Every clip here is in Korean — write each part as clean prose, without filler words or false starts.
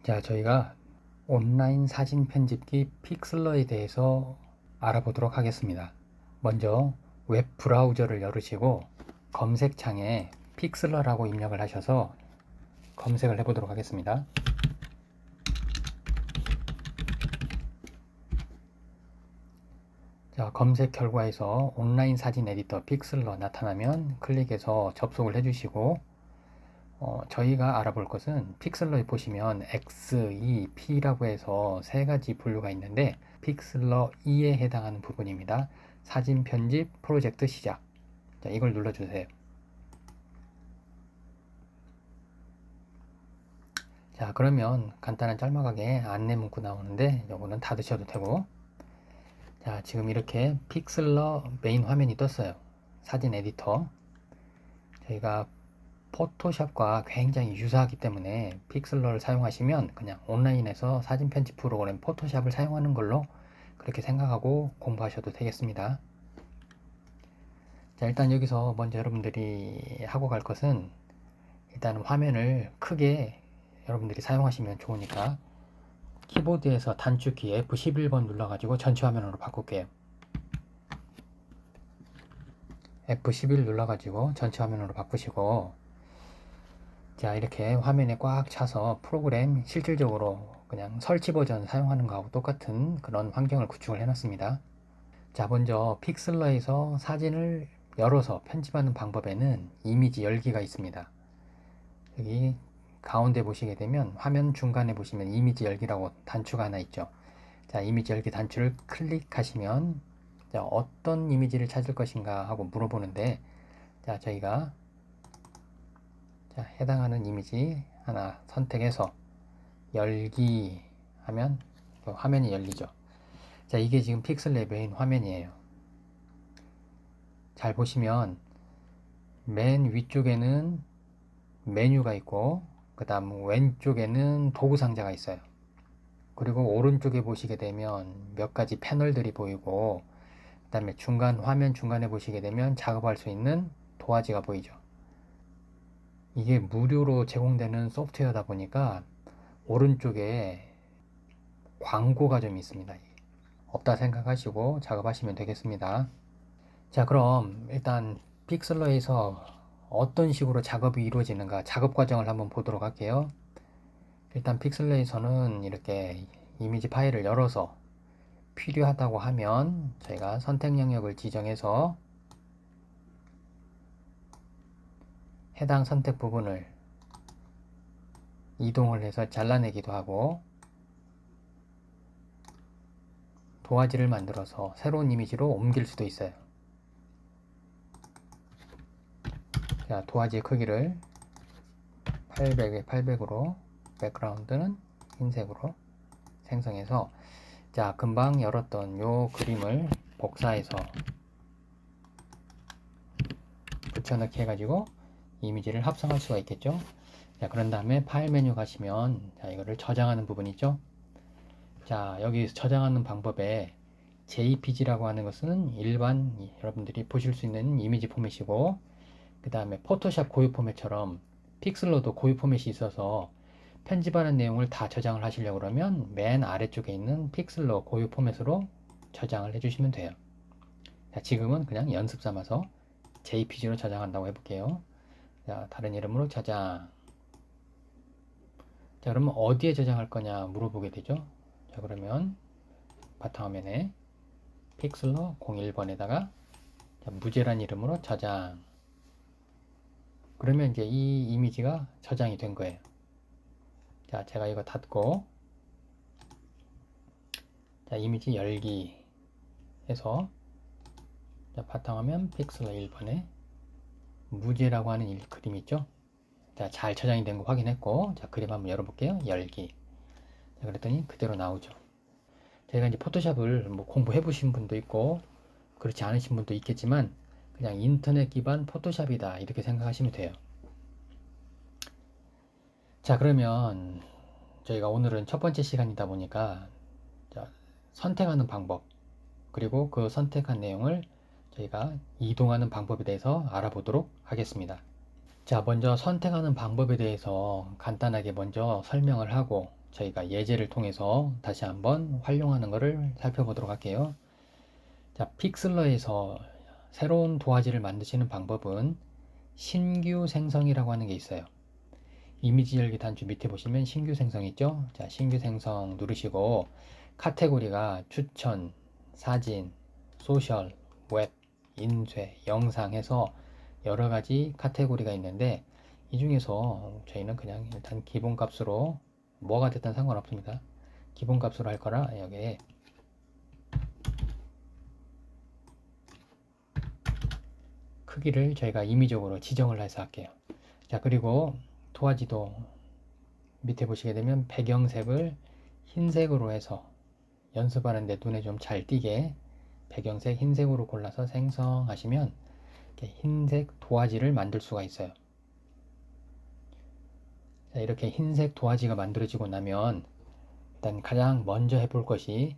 자, 저희가 온라인 사진 편집기 픽슬러에 대해서 알아보도록 하겠습니다. 먼저 웹 브라우저를 열으시고 검색창에 픽슬러라고 입력을 하셔서 검색을 해보도록 하겠습니다. 자, 검색 결과에서 온라인 사진 에디터 픽슬러 나타나면 클릭해서 접속을 해주시고 저희가 알아볼 것은 픽슬러에 보시면 X, E, P라고 해서 세 가지 분류가 있는데 픽슬러 E에 해당하는 부분입니다. 사진 편집 프로젝트 시작. 자, 이걸 눌러주세요. 자, 그러면 간단한 짤막하게 안내 문구 나오는데 요거는 닫으셔도 되고, 자, 지금 이렇게 픽슬러 메인 화면이 떴어요. 사진 에디터. 저희가 포토샵과 굉장히 유사하기 때문에 픽슬러를 사용하시면 그냥 온라인에서 사진 편집 프로그램 포토샵을 사용하는 걸로 그렇게 생각하고 공부하셔도 되겠습니다. 자, 일단 여기서 먼저 여러분들이 하고 갈 것은 일단 화면을 크게 여러분들이 사용하시면 좋으니까 키보드에서 단축키 F11번 눌러가지고 전체 화면으로 바꿀게요. F11 눌러가지고 전체 화면으로 바꾸시고, 자, 이렇게 화면에 꽉 차서 프로그램 실질적으로 그냥 설치 버전 사용하는 거하고 똑같은 그런 환경을 구축을 해놨습니다. 자, 먼저 픽슬러에서 사진을 열어서 편집하는 방법에는 이미지 열기가 있습니다. 여기 가운데 보시게 되면 화면 중간에 보시면 이미지 열기라고 단추가 하나 있죠. 자, 이미지 열기 단추를 클릭하시면 자, 어떤 이미지를 찾을 것인가 하고 물어보는데, 자, 저희가 자, 해당하는 이미지 하나 선택해서 열기 하면 화면이 열리죠. 자, 이게 지금 픽슬의 메인 화면이에요. 잘 보시면 맨 위쪽에는 메뉴가 있고 그 다음 왼쪽에는 도구 상자가 있어요. 그리고 오른쪽에 보시게 되면 몇 가지 패널들이 보이고 그 다음에 화면 중간에 보시게 되면 작업할 수 있는 도화지가 보이죠. 이게 무료로 제공되는 소프트웨어다 보니까 오른쪽에 광고가 좀 있습니다. 없다 생각하시고 작업하시면 되겠습니다. 자, 그럼 일단 픽슬러에서 어떤 식으로 작업이 이루어지는가 작업 과정을 한번 보도록 할게요. 일단 픽슬러에서는 이렇게 이미지 파일을 열어서 필요하다고 하면 저희가 선택 영역을 지정해서 해당 선택 부분을 이동을 해서 잘라내기도 하고 도화지를 만들어서 새로운 이미지로 옮길 수도 있어요. 자, 도화지의 크기를 800에 800으로 백그라운드는 흰색으로 생성해서, 자, 금방 열었던 요 그림을 복사해서 붙여넣기 해가지고 이미지를 합성할 수가 있겠죠. 자, 그런 다음에 파일 메뉴 가시면 자, 이거를 저장하는 부분 있죠. 자, 여기 저장하는 방법에 JPG라고 하는 것은 일반 여러분들이 보실 수 있는 이미지 포맷이고, 그 다음에 포토샵 고유 포맷처럼 픽슬러도 고유 포맷이 있어서 편집하는 내용을 다 저장을 하시려고 그러면 맨 아래쪽에 있는 픽슬러 고유 포맷으로 저장을 해주시면 돼요. 자, 지금은 그냥 연습 삼아서 JPG로 저장한다고 해볼게요. 자, 다른 이름으로 저장. 자, 그러면 어디에 저장할 거냐 물어보게 되죠. 자, 그러면 바탕화면에 픽슬러 01번에다가 무제란 이름으로 저장. 그러면 이제 이 이미지가 저장이 된 거예요. 자, 제가 이거 닫고, 자, 이미지 열기 해서, 자, 바탕화면 픽슬러 1번에 무제라고 하는 그림 있죠? 자, 잘 저장이 된 거 확인했고, 자, 그림 한번 열어볼게요. 열기. 자, 그랬더니 그대로 나오죠. 저희가 이제 포토샵을 뭐 공부해 보신 분도 있고, 그렇지 않으신 분도 있겠지만, 그냥 인터넷 기반 포토샵이다. 이렇게 생각하시면 돼요. 자, 그러면 저희가 오늘은 첫 번째 시간이다 보니까, 자, 선택하는 방법, 그리고 그 선택한 내용을 저희가 이동하는 방법에 대해서 알아보도록 하겠습니다. 자, 먼저 선택하는 방법에 대해서 간단하게 먼저 설명을 하고 저희가 예제를 통해서 다시 한번 활용하는 것을 살펴보도록 할게요. 자, 픽슬러에서 새로운 도화지를 만드시는 방법은 신규 생성이라고 하는 게 있어요. 이미지 열기 단추 밑에 보시면 신규 생성 있죠? 자, 신규 생성 누르시고 카테고리가 추천, 사진, 소셜, 웹, 인쇄, 영상 해서 여러 가지 카테고리가 있는데 이 중에서 저희는 그냥 일단 기본값으로 뭐가 됐든 상관없습니다. 기본값으로 할 거라 여기에 크기를 저희가 임의적으로 지정을 해서 할게요. 자, 그리고 도화지도 밑에 보시게 되면 배경색을 흰색으로 해서 연습하는데 눈에 좀 잘 띄게 배경색 흰색으로 골라서 생성하시면 이렇게 흰색 도화지를 만들 수가 있어요. 자, 이렇게 흰색 도화지가 만들어지고 나면 일단 가장 먼저 해볼 것이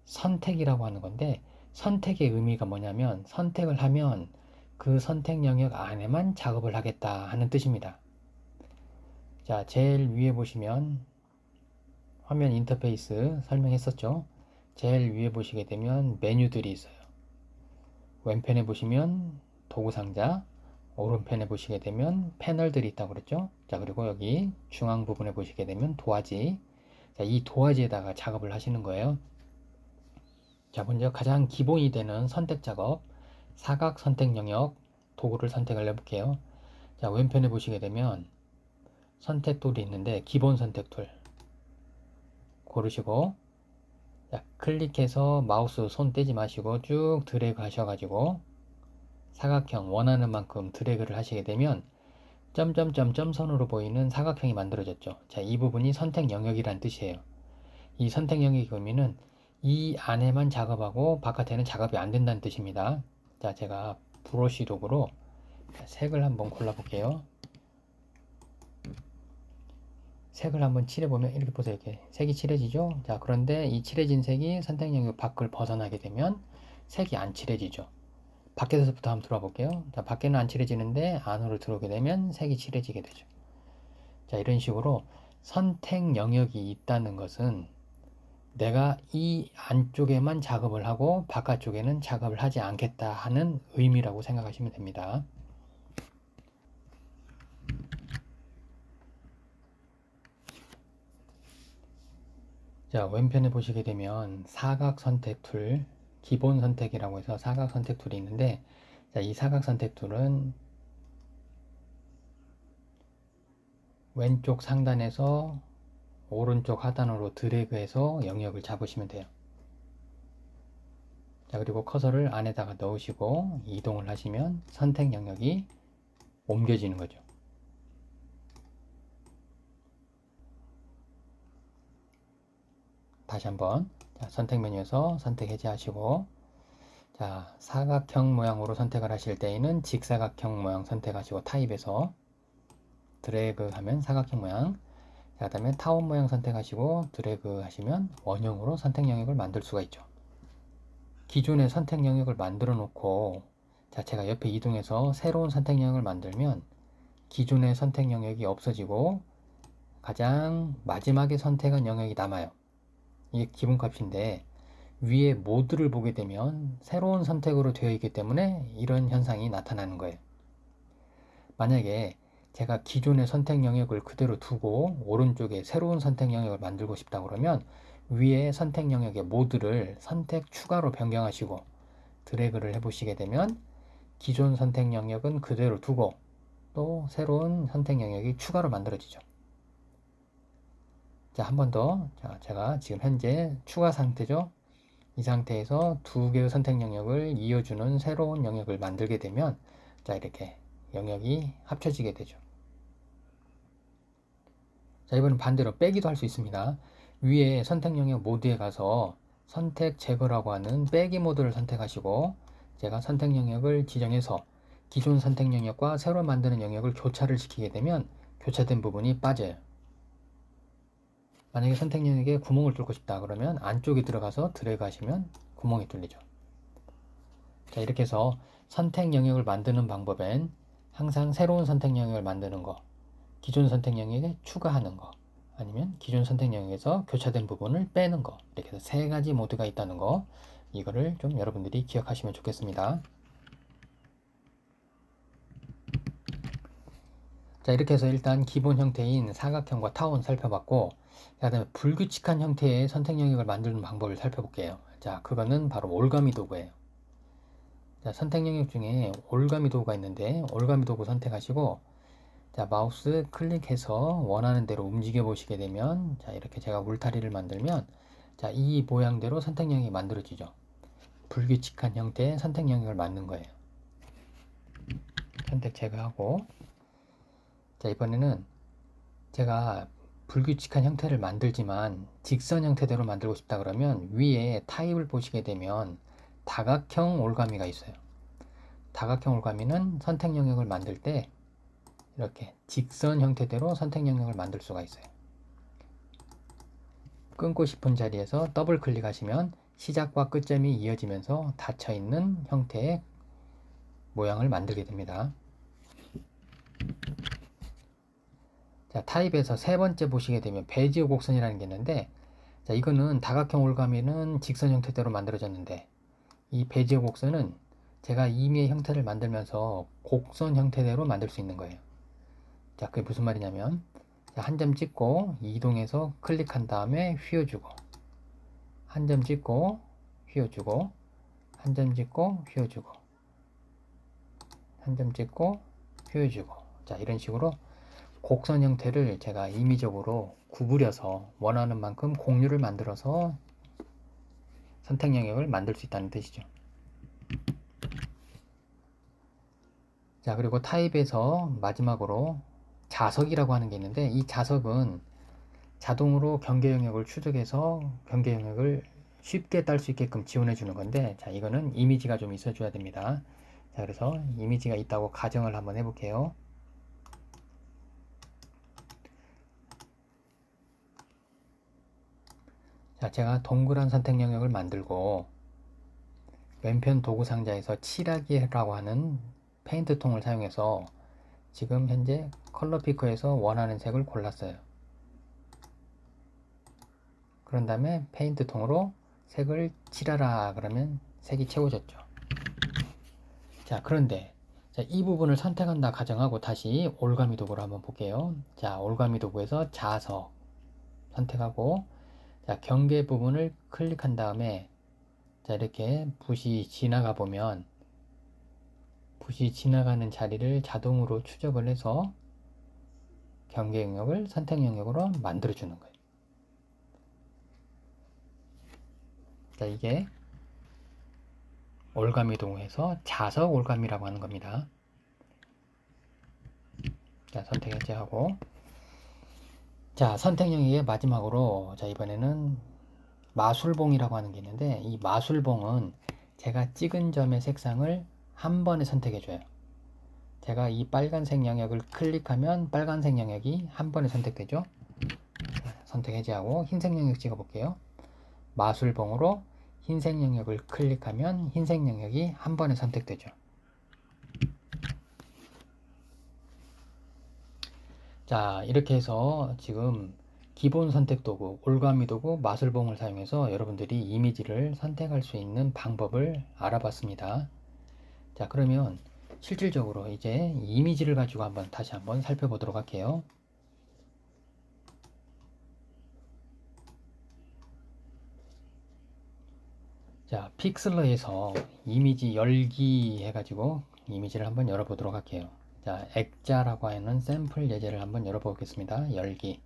선택이라고 하는 건데 선택의 의미가 뭐냐면 선택을 하면 그 선택 영역 안에만 작업을 하겠다 하는 뜻입니다. 자, 제일 위에 보시면 화면 인터페이스 설명했었죠. 제일 위에 보시게 되면 메뉴들이 있어요. 왼편에 보시면 도구 상자, 오른편에 보시게 되면 패널들이 있다고 그랬죠. 자, 그리고 여기 중앙 부분에 보시게 되면 도화지. 자, 이 도화지에다가 작업을 하시는 거예요. 자, 먼저 가장 기본이 되는 선택 작업, 사각 선택 영역 도구를 선택을 해볼게요. 자, 왼편에 보시게 되면 선택 툴이 있는데 기본 선택 툴 고르시고 자, 클릭해서 마우스 손 떼지 마시고 쭉 드래그 하셔가지고 사각형 원하는 만큼 드래그를 하시게 되면 점선으로 보이는 사각형이 만들어졌죠. 자, 이 부분이 선택 영역이란 뜻이에요. 이 선택 영역의 의미는 이 안에만 작업하고 바깥에는 작업이 안 된다는 뜻입니다. 자, 제가 브러쉬 도구로 색을 한번 골라볼게요. 색을 한번 칠해보면 이렇게 보세요. 이렇게 색이 칠해지죠. 자, 그런데 이 칠해진 색이 선택 영역 밖을 벗어나게 되면 색이 안 칠해지죠. 밖에서부터 한번 들어와 볼게요. 자, 밖에는 안 칠해지는데 안으로 들어오게 되면 색이 칠해지게 되죠. 자, 이런 식으로 선택 영역이 있다는 것은 내가 이 안쪽에만 작업을 하고 바깥쪽에는 작업을 하지 않겠다 하는 의미라고 생각하시면 됩니다. 자, 왼편에 보시게 되면 사각 선택 툴, 기본 선택이라고 해서 사각 선택 툴이 있는데 자, 이 사각 선택 툴은 왼쪽 상단에서 오른쪽 하단으로 드래그해서 영역을 잡으시면 돼요. 자, 그리고 커서를 안에다가 넣으시고 이동을 하시면 선택 영역이 옮겨지는 거죠. 다시 한번 자, 선택 메뉴에서 선택 해제하시고 자, 사각형 모양으로 선택을 하실 때에는 직사각형 모양 선택하시고 타입에서 드래그 하면 사각형 모양 그 다음에 타원 모양 선택하시고 드래그 하시면 원형으로 선택 영역을 만들 수가 있죠. 기존의 선택 영역을 만들어 놓고 자, 제가 옆에 이동해서 새로운 선택 영역을 만들면 기존의 선택 영역이 없어지고 가장 마지막에 선택한 영역이 남아요. 이게 기본값인데 위에 모드를 보게 되면 새로운 선택으로 되어 있기 때문에 이런 현상이 나타나는 거예요. 만약에 제가 기존의 선택 영역을 그대로 두고 오른쪽에 새로운 선택 영역을 만들고 싶다 그러면 위에 선택 영역의 모드를 선택 추가로 변경하시고 드래그를 해보시게 되면 기존 선택 영역은 그대로 두고 또 새로운 선택 영역이 추가로 만들어지죠. 자, 한 번 더. 자, 제가 지금 현재 추가 상태죠. 이 상태에서 두 개의 선택 영역을 이어주는 새로운 영역을 만들게 되면 자, 이렇게 영역이 합쳐지게 되죠. 자, 이번엔 반대로 빼기도 할 수 있습니다. 위에 선택 영역 모드에 가서 선택 제거라고 하는 빼기 모드를 선택하시고 제가 선택 영역을 지정해서 기존 선택 영역과 새로 만드는 영역을 교차를 시키게 되면 교차된 부분이 빠져요. 만약에 선택 영역에 구멍을 뚫고 싶다 그러면 안쪽에 들어가서 드래그 하시면 구멍이 뚫리죠. 자, 이렇게 해서 선택 영역을 만드는 방법엔 항상 새로운 선택 영역을 만드는 거, 기존 선택 영역에 추가하는 거, 아니면 기존 선택 영역에서 교차된 부분을 빼는 거, 이렇게 해서 세 가지 모드가 있다는 거, 이거를 좀 여러분들이 기억하시면 좋겠습니다. 자, 이렇게 해서 일단 기본 형태인 사각형과 타원 살펴봤고, 자, 그다음에 불규칙한 형태의 선택 영역을 만드는 방법을 살펴볼게요. 자, 그거는 바로 올가미 도구예요. 자, 선택 영역 중에 올가미 도구가 있는데, 올가미 도구 선택하시고, 자, 마우스 클릭해서 원하는 대로 움직여 보시게 되면, 자, 이렇게 제가 울타리를 만들면, 자, 이 모양대로 선택 영역이 만들어지죠. 불규칙한 형태의 선택 영역을 만든 거예요. 선택 제거하고, 자, 이번에는 제가 불규칙한 형태를 만들지만 직선 형태대로 만들고 싶다 그러면 위에 타입을 보시게 되면 다각형 올가미가 있어요. 다각형 올가미는 선택 영역을 만들 때 이렇게 직선 형태대로 선택 영역을 만들 수가 있어요. 끊고 싶은 자리에서 더블 클릭하시면 시작과 끝점이 이어지면서 닫혀있는 형태의 모양을 만들게 됩니다. 자, 타입에서 세 번째 보시게 되면 베지어 곡선이라는 게 있는데, 자, 이거는 다각형 올가미는 직선 형태대로 만들어졌는데, 이 베지어 곡선은 제가 임의의 형태를 만들면서 곡선 형태대로 만들 수 있는 거예요. 자, 그게 무슨 말이냐면, 한 점 찍고 이동해서 클릭한 다음에 휘어주고, 한 점 찍고 휘어주고, 한 점 찍고 휘어주고, 한 점 찍고 휘어주고, 자, 이런 식으로 곡선 형태를 제가 임의적으로 구부려서 원하는 만큼 공유를 만들어서 선택 영역을 만들 수 있다는 뜻이죠. 자, 그리고 타입에서 마지막으로 자석이라고 하는 게 있는데, 이 자석은 자동으로 경계 영역을 추적해서 경계 영역을 쉽게 딸 수 있게끔 지원해 주는 건데, 자, 이거는 이미지가 좀 있어 줘야 됩니다. 자, 그래서 이미지가 있다고 가정을 한번 해볼게요. 자, 제가 동그란 선택 영역을 만들고 왼편 도구 상자에서 칠하기라고 하는 페인트 통을 사용해서 지금 현재 컬러 피커에서 원하는 색을 골랐어요. 그런 다음에 페인트 통으로 색을 칠하라 그러면 색이 채워졌죠. 자, 그런데 자, 이 부분을 선택한다 가정하고 다시 올가미 도구를 한번 볼게요. 자, 올가미 도구에서 자석 선택하고, 자, 경계 부분을 클릭한 다음에, 자, 이렇게 붓이 지나가 보면 붓이 지나가는 자리를 자동으로 추적을 해서 경계 영역을 선택 영역으로 만들어 주는 거예요. 자, 이게 올가미 도구에서 자석 올가미라고 하는 겁니다. 자, 선택 해제하고, 자, 선택 영역의 마지막으로, 자, 이번에는 마술봉이라고 하는 게 있는데, 이 마술봉은 제가 찍은 점의 색상을 한 번에 선택해 줘요. 제가 이 빨간색 영역을 클릭하면 빨간색 영역이 한 번에 선택되죠. 선택 해제하고 흰색 영역 찍어 볼게요. 마술봉으로 흰색 영역을 클릭하면 흰색 영역이 한 번에 선택되죠. 자, 이렇게 해서 지금 기본 선택 도구, 올가미 도구, 마술봉을 사용해서 여러분들이 이미지를 선택할 수 있는 방법을 알아봤습니다. 자, 그러면 실질적으로 이제 이미지를 가지고 다시 한번 살펴보도록 할게요. 자, 픽슬러에서 이미지 열기 해가지고 이미지를 한번 열어보도록 할게요. 자, 액자라고 하는 샘플 예제를 한번 열어보겠습니다. 열기.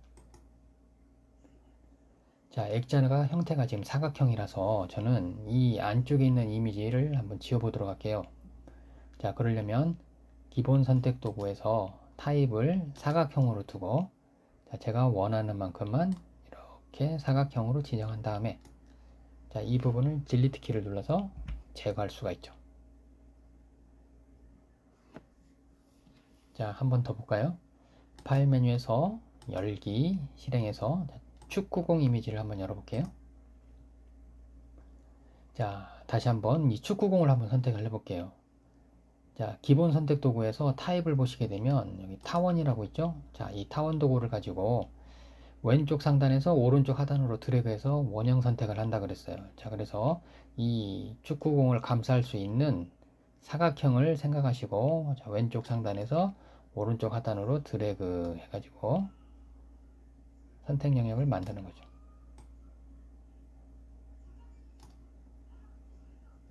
자, 액자가 형태가 지금 사각형이라서 저는 이 안쪽에 있는 이미지를 한번 지워보도록 할게요. 자, 그러려면 기본 선택 도구에서 타입을 사각형으로 두고, 자, 제가 원하는 만큼만 이렇게 사각형으로 지정한 다음에, 자, 이 부분을 딜리트 키를 눌러서 제거할 수가 있죠. 자, 한 번 더 볼까요? 파일 메뉴에서 열기 실행해서 축구공 이미지를 한번 열어볼게요. 자, 다시 한번 이 축구공을 한번 선택을 해볼게요. 자, 기본 선택 도구에서 타입을 보시게 되면 여기 타원이라고 있죠? 자, 이 타원 도구를 가지고 왼쪽 상단에서 오른쪽 하단으로 드래그해서 원형 선택을 한다 그랬어요. 자, 그래서 이 축구공을 감쌀 수 있는 사각형을 생각하시고, 자, 왼쪽 상단에서 오른쪽 하단으로 드래그 해가지고 선택 영역을 만드는 거죠.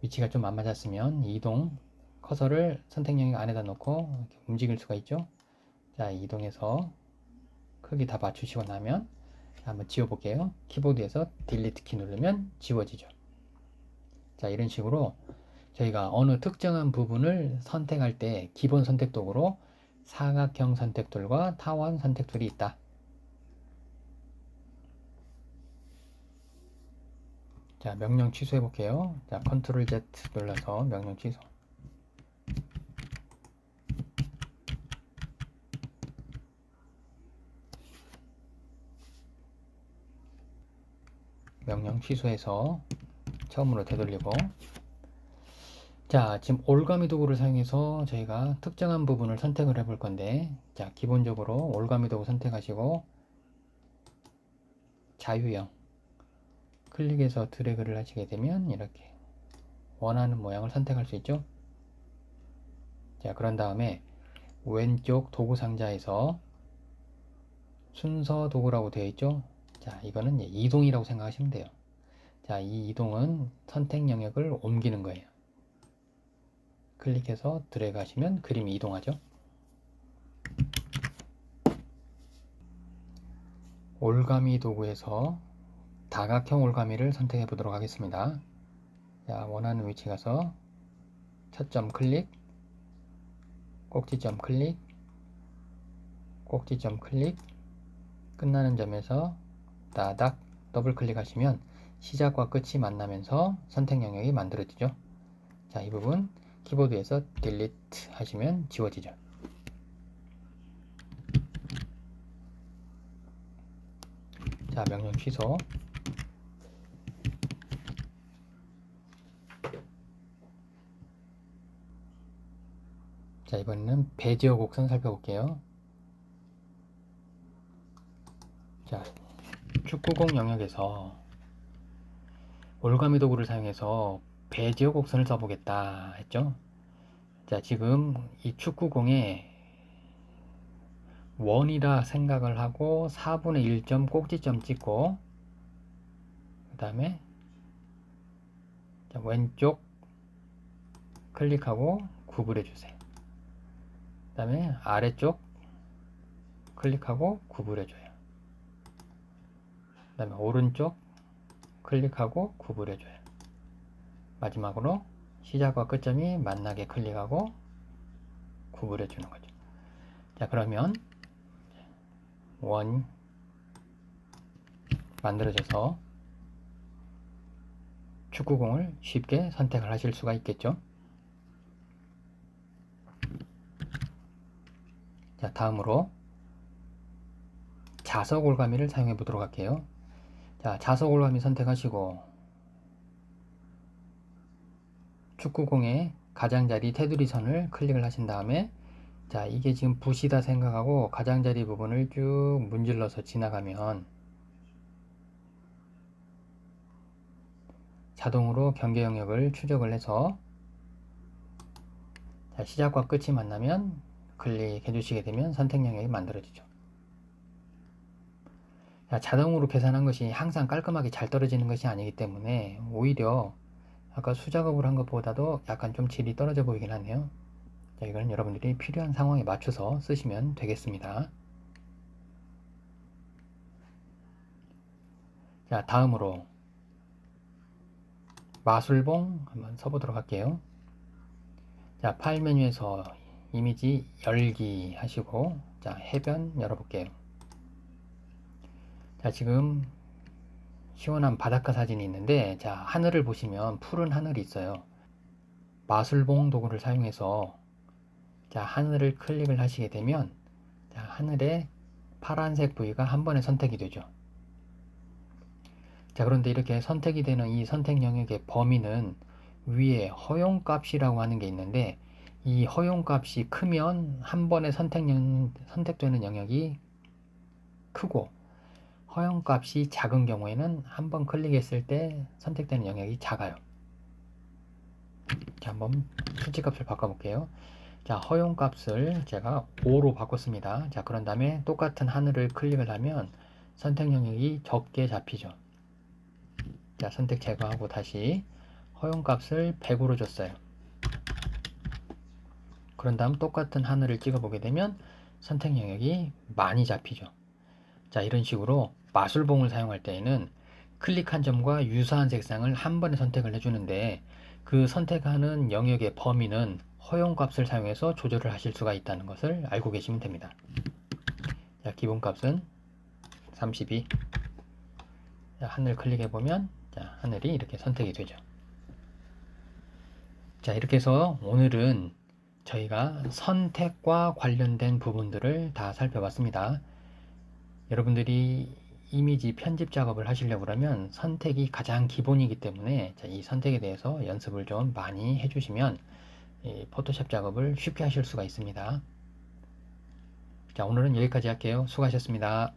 위치가 좀 안 맞았으면 이동, 커서를 선택 영역 안에다 놓고 이렇게 움직일 수가 있죠. 자, 이동해서 크기 다 맞추시고 나면 한번 지워볼게요. 키보드에서 딜리트 키 누르면 지워지죠. 자, 이런 식으로 저희가 어느 특정한 부분을 선택할 때 기본 선택 도구로 사각형 선택툴과 타원 선택툴이 있다. 자, 명령 취소해 볼게요. 자, 컨트롤 Z 눌러서 명령 취소. 명령 취소해서 처음으로 되돌리고, 자, 지금 올가미 도구를 사용해서 저희가 특정한 부분을 선택을 해볼 건데, 자, 기본적으로 올가미 도구 선택하시고 자유형 클릭해서 드래그를 하시게 되면 이렇게 원하는 모양을 선택할 수 있죠. 자, 그런 다음에 왼쪽 도구 상자에서 순서 도구라고 되어 있죠. 자, 이거는 이동이라고 생각하시면 돼요. 자, 이 이동은 선택 영역을 옮기는 거예요. 클릭해서 드래그 하시면 그림이 이동하죠. 올가미 도구에서 다각형 올가미를 선택해 보도록 하겠습니다. 자, 원하는 위치 가서 첫점 클릭, 꼭지점 클릭, 꼭지점 클릭, 끝나는 점에서 따닥 더블 클릭하시면 시작과 끝이 만나면서 선택 영역이 만들어지죠. 자, 이 부분 키보드에서 딜리트 하시면 지워지죠. 자, 명령 취소. 자, 이번에는 배지어 곡선 살펴볼게요. 자, 축구공 영역에서 올가미 도구를 사용해서 배지어 곡선을 써보겠다 했죠. 자, 지금 이 축구공에 원이라 생각을 하고 4분의 1점 꼭지점 찍고, 그 다음에 왼쪽 클릭하고 구분해 주세요. 그 다음에 아래쪽 클릭하고 구분해 줘요. 그 다음에 오른쪽 클릭하고 구분해 줘요. 마지막으로 시작과 끝점이 만나게 클릭하고 구분해 주는 거죠. 자, 그러면 원 만들어져서 축구공을 쉽게 선택을 하실 수가 있겠죠. 자, 다음으로 자석 올가미를 사용해 보도록 할게요. 자, 자석 올가미 선택하시고 축구공의 가장자리 테두리 선을 클릭을 하신 다음에, 자, 이게 지금 붓이다 생각하고 가장자리 부분을 쭉 문질러서 지나가면 자동으로 경계 영역을 추적을 해서, 자, 시작과 끝이 만나면 클릭해 주시게 되면 선택 영역이 만들어지죠. 자, 자동으로 계산한 것이 항상 깔끔하게 잘 떨어지는 것이 아니기 때문에 오히려 아까 수작업을 한 것보다도 약간 좀 질이 떨어져 보이긴 하네요. 자, 이건 여러분들이 필요한 상황에 맞춰서 쓰시면 되겠습니다. 자, 다음으로 마술봉 한번 써보도록 할게요. 자, 파일 메뉴에서 이미지 열기 하시고, 자, 해변 열어볼게요. 자, 지금 시원한 바닷가 사진이 있는데, 자, 하늘을 보시면 푸른 하늘이 있어요. 마술봉 도구를 사용해서, 자, 하늘을 클릭을 하시게 되면, 자, 하늘의 파란색 부위가 한 번에 선택이 되죠. 자, 그런데 이렇게 선택이 되는 이 선택 영역의 범위는 위에 허용값이라고 하는 게 있는데, 이 허용값이 크면 한 번에 선택되는 영역이 크고, 허용값이 작은 경우에는 한번 클릭했을 때 선택되는 영역이 작아요. 자, 한번 수치값을 바꿔볼게요. 자, 허용값을 제가 5로 바꿨습니다. 자, 그런 다음에 똑같은 하늘을 클릭을 하면 선택 영역이 적게 잡히죠. 자, 선택 제거하고 다시 허용값을 100으로 줬어요. 그런 다음 똑같은 하늘을 찍어보게 되면 선택 영역이 많이 잡히죠. 자, 이런 식으로 마술봉을 사용할 때에는 클릭한 점과 유사한 색상을 한 번에 선택을 해주는데 그 선택하는 영역의 범위는 허용값을 사용해서 조절을 하실 수가 있다는 것을 알고 계시면 됩니다. 자, 기본값은 32. 자, 하늘 클릭해보면 자, 하늘이 이렇게 선택이 되죠. 자, 이렇게 해서 오늘은 저희가 선택과 관련된 부분들을 다 살펴봤습니다. 여러분들이 이미지 편집 작업을 하시려고 그러면 선택이 가장 기본이기 때문에 이 선택에 대해서 연습을 좀 많이 해주시면 이 포토샵 작업을 쉽게 하실 수가 있습니다. 자, 오늘은 여기까지 할게요. 수고하셨습니다.